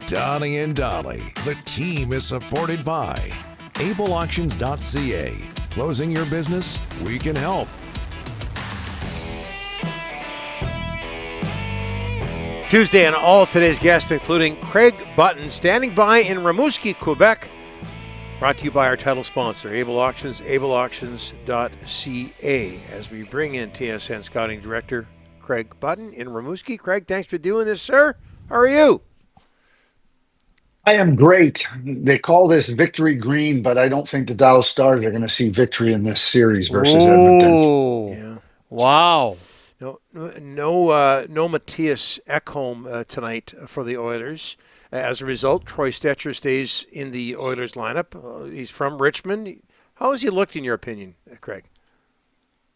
Donnie and Dolly. The team is supported by ableauctions.ca. Closing your business? We can help. Tuesday, and all of today's guests, including Craig Button, standing by in Rimouski, Quebec. Brought to you by our title sponsor, Able Auctions, ableauctions.ca, as we bring in TSN Scouting Director Craig Button in Rimouski. Craig, thanks for doing this, sir. How are you? I am great. They call this victory green, but I don't think the Dallas Stars are going to see victory in this series versus Edmonton. Yeah. Wow. No Matthias Ekholm tonight for the Oilers. As a result, Troy Stecher stays in the Oilers lineup. He's from Richmond. How has he looked, in your opinion, Craig?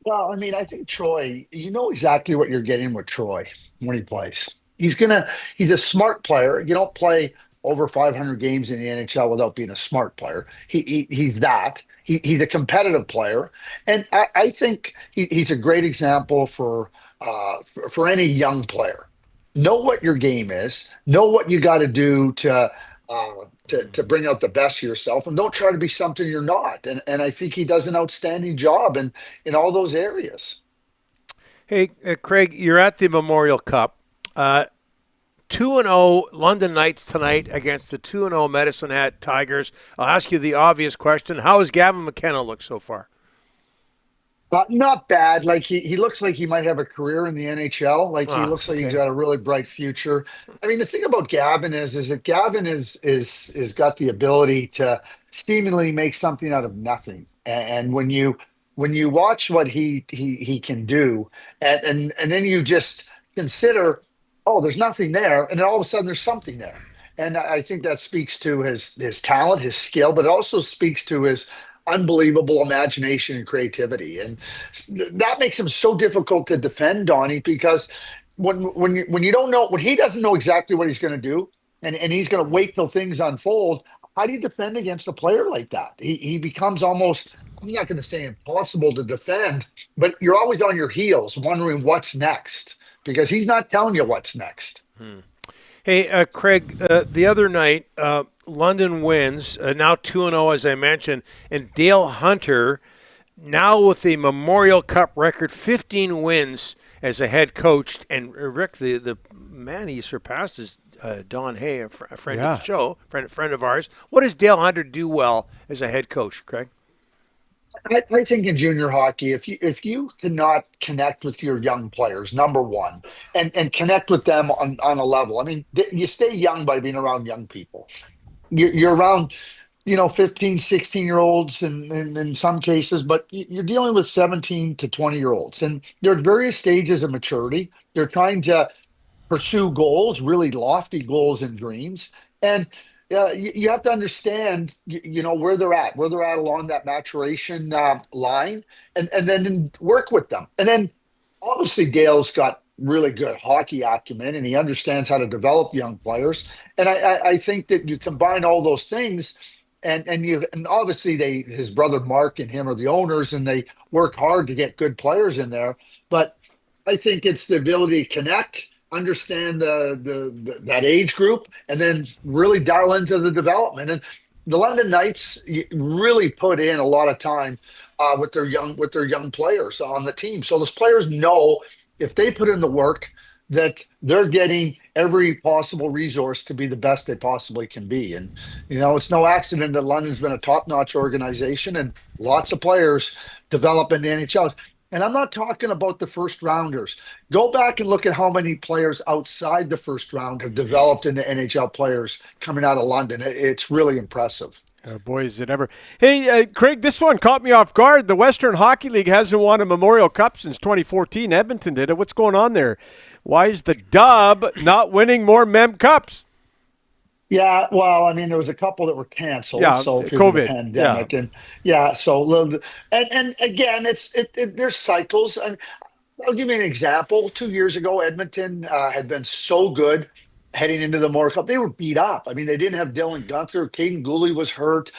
Well, I mean, I think Troy, you know exactly what you're getting with Troy when he plays. He's a smart player. You don't play over 500 games in the NHL without being a smart player. He's that. He's a competitive player, and I think he's a great example for any young player. Know what your game is. Know what you got to do to bring out the best of yourself, and don't try to be something you're not. And I think he does an outstanding job in all those areas. Hey, Craig, you're at the Memorial Cup. 2-0 London Knights tonight against the 2-0 Medicine Hat Tigers. I'll ask you the obvious question. How has Gavin McKenna looked so far? Not bad. Like he looks like he might have a career in the NHL. Like he looks like he's got a really bright future. I mean, the thing about Gavin is that Gavin is got the ability to seemingly make something out of nothing. And when you watch what he can do, and then you just consider, oh, there's nothing there, and then all of a sudden there's something there. And I think that speaks to his talent, his skill, but it also speaks to his unbelievable imagination and creativity. And that makes him so difficult to defend, Donnie, because when you don't know, when he doesn't know exactly what he's going to do, and he's going to wait till things unfold, how do you defend against a player like that? He becomes almost, I'm not going to say impossible to defend, but you're always on your heels wondering what's next, because he's not telling you what's next. Hey, Craig, the other night, London wins, now 2-0, as I mentioned, and Dale Hunter, now with the Memorial Cup record, 15 wins as a head coach. And Rick, the man he surpassed is Don Hay, a friend of the show, friend of ours. What does Dale Hunter do well as a head coach, Craig? I think in junior hockey, if you cannot connect with your young players, number one, and connect with them on a level, I mean, you stay young by being around young people. You're around, 15, 16-year-olds in some cases, but you're dealing with 17 to 20-year-olds. And they're at various stages of maturity. They're trying to pursue goals, really lofty goals and dreams. And you have to understand, where they're at along that maturation line, and then work with them. And then obviously Dale's got really good hockey acumen, and he understands how to develop young players. And I think that you combine all those things, and obviously his brother Mark and him are the owners, and they work hard to get good players in there. But I think it's the ability to connect, understand that age group, and then really dial into the development. And the London Knights really put in a lot of time with their young players on the team. So those players know if they put in the work that they're getting every possible resource to be the best they possibly can be. And it's no accident that London's been a top-notch organization, and lots of players develop in the NHL. And I'm not talking about the first rounders. Go back and look at how many players outside the first round have developed into NHL players coming out of London. It's really impressive. Boy, is it ever. Hey, Craig, this one caught me off guard. The Western Hockey League hasn't won a Memorial Cup since 2014. Edmonton did it. What's going on there? Why is the Dub not winning more Mem Cups? Yeah, well, I mean, there was a couple that were canceled. Yeah, so COVID. The pandemic, and again, there's cycles. And I'll give you an example. 2 years ago, Edmonton had been so good heading into the Memorial Cup. They were beat up. I mean, they didn't have Dylan Gunther. Caden Gooley was hurt.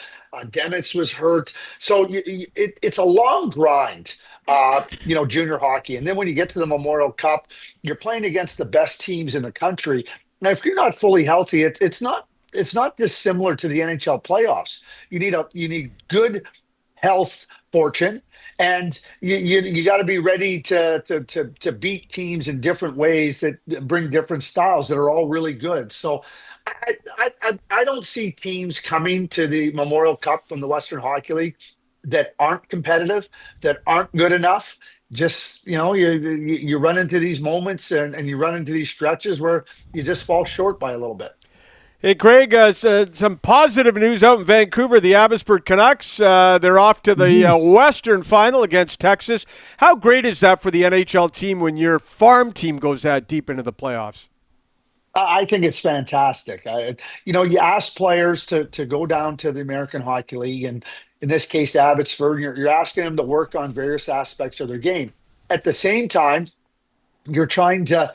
Demitz was hurt. So it's a long grind, junior hockey. And then when you get to the Memorial Cup, you're playing against the best teams in the country. Now, if you're not fully healthy, it's not dissimilar to the NHL playoffs. You need good health fortune, and you got to be ready to beat teams in different ways that bring different styles that are all really good. So I don't see teams coming to the Memorial Cup from the Western Hockey League that aren't competitive, that aren't good enough. Just you run into these moments, and you run into these stretches where you just fall short by a little bit. Hey, Craig, some positive news out in Vancouver. The Abbotsford Canucks, they're off to the Western Final against Texas. How great is that for the NHL team when your farm team goes that deep into the playoffs? I think it's fantastic. You ask players to go down to the American Hockey League, and in this case, Abbotsford. You're asking them to work on various aspects of their game. At the same time, you're trying to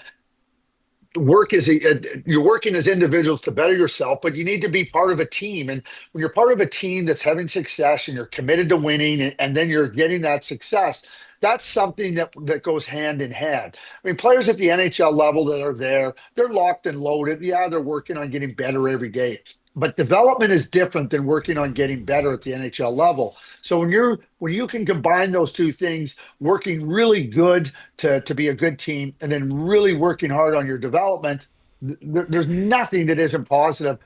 you're working as individuals to better yourself, but you need to be part of a team. And when you're part of a team that's having success and you're committed to winning, and then you're getting that success, that's something that goes hand in hand. I mean, players at the NHL level that are there, they're locked and loaded. Yeah, they're working on getting better every day. But development is different than working on getting better at the NHL level. So when you can combine those two things, working really good to be a good team, and then really working hard on your development, there's nothing that isn't positive.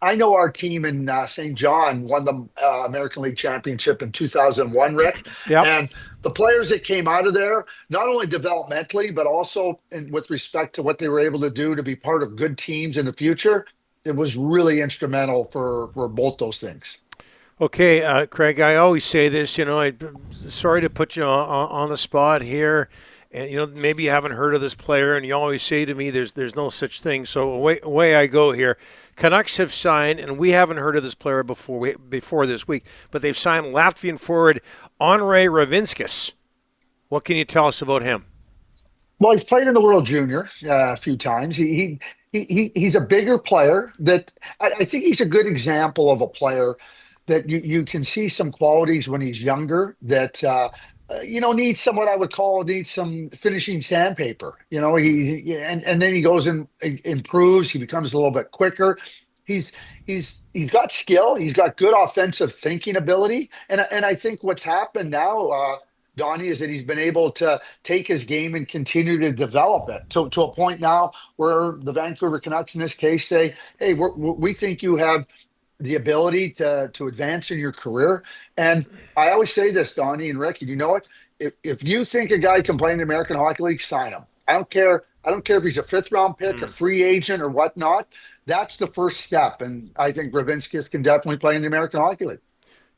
I know our team in St. John won the American League Championship in 2001, Rick. Yep. And the players that came out of there, not only developmentally, but also with respect to what they were able to do to be part of good teams in the future, it was really instrumental for both those things. Okay, Craig, I always say this, I'm sorry to put you on the spot here. And, maybe you haven't heard of this player, and you always say to me there's no such thing. So away I go here. Canucks have signed, and we haven't heard of this player before this week, but they've signed Latvian forward Andrei Ravinskis. What can you tell us about him? Well, he's played in the World Junior a few times. He's a bigger player that I think he's a good example of a player that you can see some qualities when he's younger that needs some, what I would call, needs some finishing sandpaper. And then he goes and improves. He becomes a little bit quicker. He's got skill. He's got good offensive thinking ability. And I think what's happened now, Donnie, is that he's been able to take his game and continue to develop it to a point now where the Vancouver Canucks in this case say, hey, we think you have the ability to advance in your career. And I always say this, Donnie and Ricky, you know what? If you think a guy can play in the American Hockey League, sign him. I don't care if he's a fifth-round pick, a free agent, or whatnot. That's the first step. And I think Ravinskis can definitely play in the American Hockey League.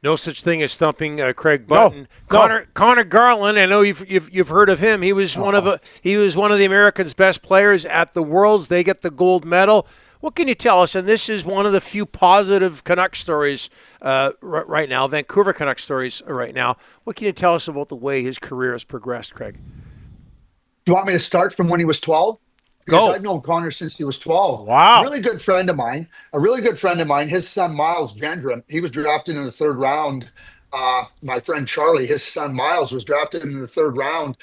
No such thing as thumping Craig Button. No. Conor Garland. I know you've heard of him. He was one of the Americans' best players at the Worlds. They get the gold medal. What can you tell us? And this is one of the few positive Canuck stories right now, Vancouver Canuck stories right now. What can you tell us about the way his career has progressed, Craig? You want me to start from when he was 12? Go. I've known Connor since he was 12. Wow. A really good friend of mine. His son, Miles Gendron, he was drafted in the third round. My friend Charlie, his son, Miles, was drafted in the third round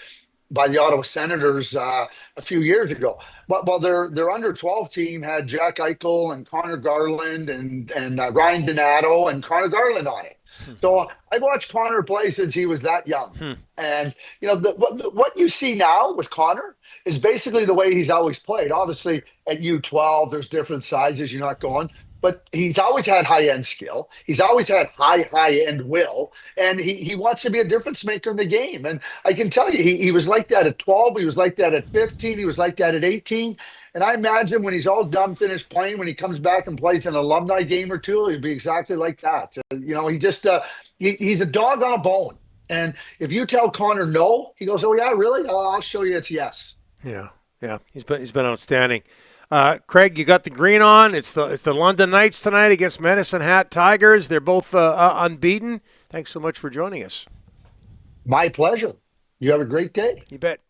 by the Ottawa Senators a few years ago. But their under-12 team had Jack Eichel and Conor Garland and Ryan Donato and Conor Garland on it. So I've watched Conor play since he was that young. And, what you see now with Conor is basically the way he's always played. Obviously, at U12, there's different sizes. You're not going. But he's always had high-end skill. He's always had high-end will. And he wants to be a difference maker in the game. And I can tell you, he was like that at 12. He was like that at 15. He was like that at 18. And I imagine when he's all done, finished playing, when he comes back and plays an alumni game or two, he'll be exactly like that. He's a dog on a bone. And if you tell Connor no, he goes, oh, yeah, really? I'll show you it's yes. Yeah. He's been outstanding. Craig, you got the green on. It's the London Knights tonight against Medicine Hat Tigers. They're both unbeaten. Thanks so much for joining us. My pleasure. You have a great day. You bet.